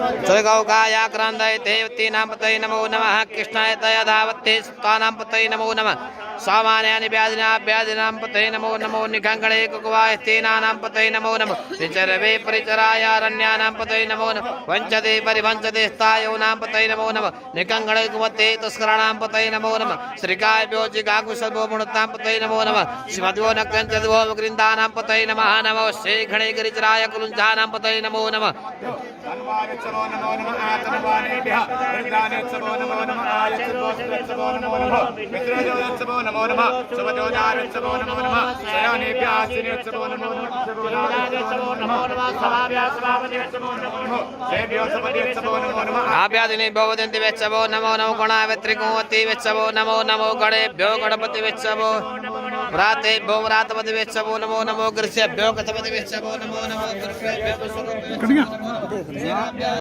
त्रिगौकाया क्रांदय देवतीनां पतये नमो नमः कृष्णाय तया धावत्ते सुतानां पतये नमो नमः सामान्यानि व्याधिनां पतये नमो नमो निगङ्गणे कुकुवाय तेनानां पतये नमो नमः निचरवे परिचराय अरण्यानां पतये नमो नमः वञ्चते परिवञ्चते स्थायोनां पतये नमो नमः निगङ्गणे कुमते तस्कराणां पतये नमो नमः श्रीकाय व्योजिगाकुशल्भो मुणतां पतये नमो नमः श्रीमद्वो नक्तञ्चद्वो गृन्दानां पतये नमः नमो श्रीगणे गिरिचराय कुलुञ्जानां पतये नमो नमः नमो नमः आतनवानेभ्यः वृन्दानेत्सवो नमो नमः आयत्सवो नमो नमः मित्रजोत्सवो नमो नमः सुवजोदारोत्सवो नमो नमः शयानेभ्यः आसीनेत्सवो नमो नमः सुवजोदारोत्सवो नमो नमः सभाव्यासभावनेत्सवो नमो नमः सेव्योत्सवो नमो नमः आभ्यादिने भवन्ति वेत्सवो नमो नमः गणावेत्रिकोवति वेत्सवो नमो नमो गणेभ्यो गणपति वेत्सवो व्रातेभ्यो व्रातपति वेत्सवो नमो नमो गृह्यभ्यो गतपति वेत्सवो नमो नमो गृह्यभ्यो